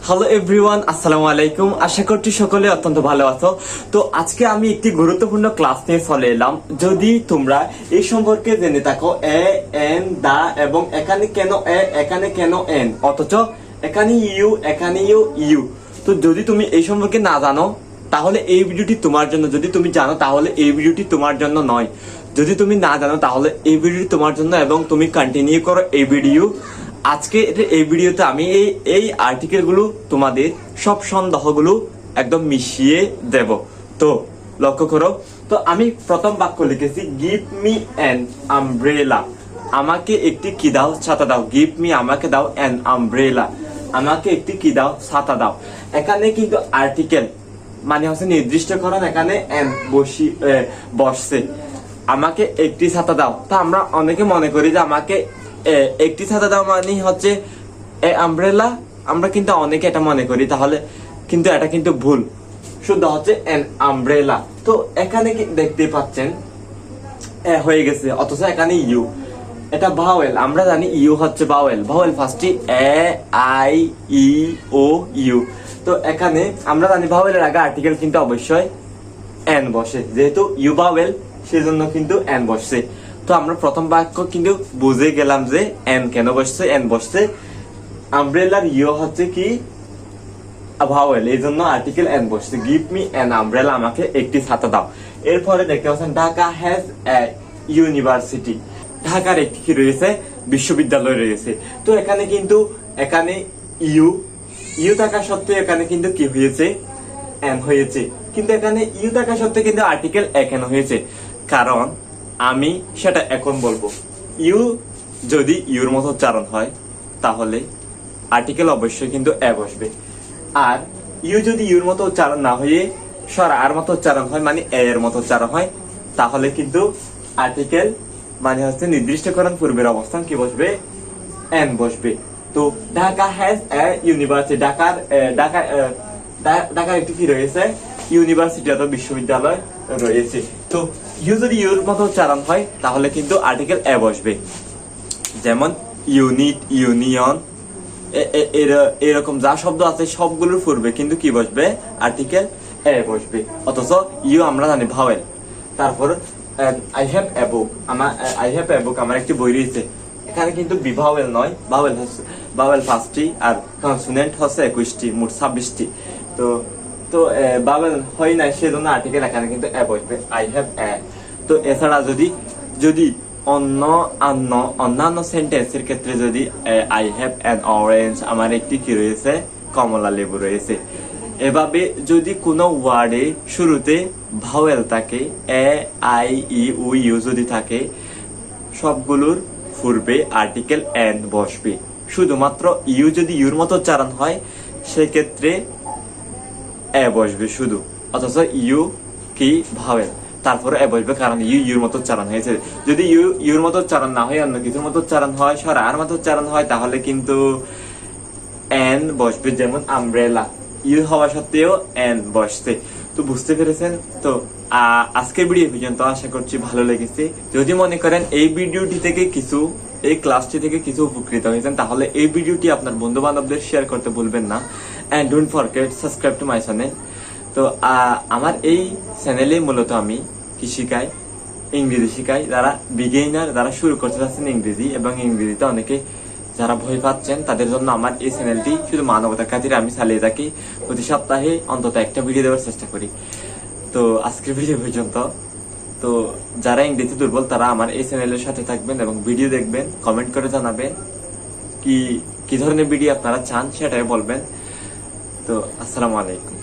Hello everyone, আসসালামু আলাইকুম। আশা করছি সকলে অত্যন্ত ভালো আছো। তো আজকে আমি একটি গুরুত্বপূর্ণ ক্লাস নিয়ে চলে এলাম। যদি তোমরা এই সম্পর্কে জেনে থাকো এ এন দা এবং এখানে কেন এ এখানে কেন এন অথচ এখানে ইউ এখানে ইউ, তো যদি তুমি এই সম্পর্কে না জানো তাহলে এই ভিডিওটি তোমার জন্য। যদি তুমি জানো তাহলে এই ভিডিওটি তোমার জন্য নয়। যদি তুমি না জানো তাহলে এই ভিডিওটি তোমার জন্য এবং তুমি কন্টিনিউ করো এই ভিডিও। আজকে এই ভিডিওতে আমি এই আর্টিকেলগুলো তোমাদের সব সন্দেহগুলো একদম মিশিয়ে দেব। তো লক্ষ্য করো। তো আমি প্রথম বাক্য লিখেছি গিভ মি অ্যান আমব্রেলা। আমাকে একটি কি দাও, ছাতা দাও। গিভ মি আমাকে দাও, অ্যান আমব্রেলা আমাকে একটি কি দাও, ছাতা দাও। এখানে কিন্তু আর্টিকেল মানে হচ্ছে নির্দিষ্টকরণ, এখানে অ্যান বসছে। আমাকে একটি ছাতা দাও। তা আমরা অনেকে মনে করি যে আমাকে একটি ছাতা দাও মানে হচ্ছে আমব্রেলা। আমরা কিন্তু অনেকে এটা মনে করি, তাহলে কিন্তু এটা কিন্তু ভুল। শুদ্ধ হচ্ছে এন আমব্রেলা। তো এখানে কি দেখতে পাচ্ছেন হয়ে গেছে, অথচ এখানে ইউ। এটা ভাওয়েল, আমরা জানি ইউ হচ্ছে ভাওয়েল। ভাওয়েল ফার্স্টে A I E O you. তো এখানে আমরা জানি ভাওয়েলের আগে আর্টিকেল কিন্তু অবশ্যই এন বসে, যেহেতু ইউ ভাওয়েল সেজন্য কিন্তু এন বসছে। তো আমরা প্রথম বাক্য কিন্তু বুঝে গেলাম যে এন কেন বসছে। এন বসছে আমব্রেলার ইউ হচ্ছে কি ভাওয়েল, এই জন্য আর্টিকেল এন বসছে। গিভ মি এন আমব্রেলা আমাকে একটি ছাতা দাও। এরপরে দেখতে পাচ্ছেন ঢাকা হ্যাজ এ ইউনিভার্সিটি। ঢাকার একটি কি রয়েছে, বিশ্ববিদ্যালয় রয়েছে। তো এখানে কিন্তু এখানে ইউ থাকা সত্ত্বেও এখানে কিন্তু কি হয়েছে, এন হয়েছে। কিন্তু এখানে ইউ থাকা সত্ত্বেও কিন্তু আর্টিকেল কেন হয়েছে, কারণ আমি সেটা এখন বলবো। ইউ যদি ইউর মতো উচ্চারণ হয় তাহলে আর্টিকেল অবশ্যই কিন্তু এ বসবে। আর ইউ যদি ইউর মতো উচ্চারণ না হয়ে আর মতো উচ্চারণ হয়, মানে এ এর মতো উচ্চারণ হয়, তাহলে কিন্তু আর্টিকেল মানে হচ্ছে নির্দিষ্টকরণ পূর্বের অবস্থান কি বসবে, এন বসবে। তো ঢাকা হ্যাজ এ ইউনিভার্সিটি। ঢাকার একটি কি রয়েছে, ইউনিভার্সিটি অথবা বিশ্ববিদ্যালয় রয়েছে। তো ইউ যদি ইউর মতো উচ্চারণ হয় তাহলে কিন্তু আর্টিকেল এ বসবে। যেমন ইউনিট, ইউনিয়ন, এরকম যা শব্দ আছে সবগুলোর পূর্বে কিন্তু কি বসবে, আর্টিকেল এ বসবে। অথচ ইউ আমরা জানি ভাওয়েল। তারপর আই হ্যাভ এ বুক। আমার একটি বই রয়েছে। এখানে কিন্তু বিভাওয়েল নয়, ভাওয়েল 5টি আর কনসোনেন্ট হচ্ছে 21টি, মোট 26টি। তো ভাওয়েল হয় না, সেজন্য আর্টিকেল এখানে কিন্তু এ বসবে, আই হ্যাভ এ। তো এছাড়া যদি অন্যান্য সেন্টেন্সের ক্ষেত্রে যদি আই হ্যাভ অ্যান অরেঞ্জ, আমার একটি কি রয়েছে, কমলা লেবু রয়েছে। এভাবে যদি কোনো ওয়ার্ডে শুরুতে ভাওয়েল থাকে, A I E uh you যদি থাকে, সবগুলোর পূর্বে আর্টিকেল এন বসবে। শুধুমাত্র ইউ যদি ইউর মতো উচ্চারণ হয় সেক্ষেত্রে এ বসবে শুধু। অথচ ইউ কি ভাওয়েল, তারপরে এ বসবে, কারণ ইউর মতো উচ্চারণ হয়েছে। যদি ইউর মতো উচ্চারণ না হয়, অন্য কিছুর মতো উচ্চারণ হয়, আর মতো উচ্চারণ হয়, তাহলে কিন্তু এন বসবে। যেমন আমব্রেলা, ইউ হওয়া সত্ত্বেও এন বসছে। তো বুঝতে পেরেছেন? তো আজকের ভিডিও পর্যন্ত আশা করছি ভালো লেগেছে। যদি মনে করেন এই ভিডিওটি থেকে এই ক্লাসটি থেকে কিছু উপকৃত হয়েছেন, তাহলে এই ভিডিওটি আপনার বন্ধু বান্ধবদের শেয়ার করতে ভুলবেন না। And don't forget subscribe to my channel. তো আমার এই চ্যানেলে মূলত আমি কি শিখাই, ইংরেজি শিখাই। যারা বিগিনার, যারা শুরু করতে চাচ্ছেন ইংরেজি, এবং ইংরেজিতে অনেকে যারা ভয় পাচ্ছেন, তাদের জন্য আমার এই চ্যানেলটি শুধু মানবতার খাতিরে আমি চালিয়ে থাকি। প্রতি সপ্তাহে অন্তত একটা ভিডিও দেওয়ার চেষ্টা করি। তো আজকের ভিডিও পর্যন্ত। তো যারা ইংরেজি দুর্বল তারা আমার এই চ্যানেলের সাথে থাকবেন এবং ভিডিও দেখবেন, কমেন্ট করে জানাবেন কি ধরনের ভিডিও আপনারা চান, সেটাই বলবেন। তো আসসালামু আলাইকুম।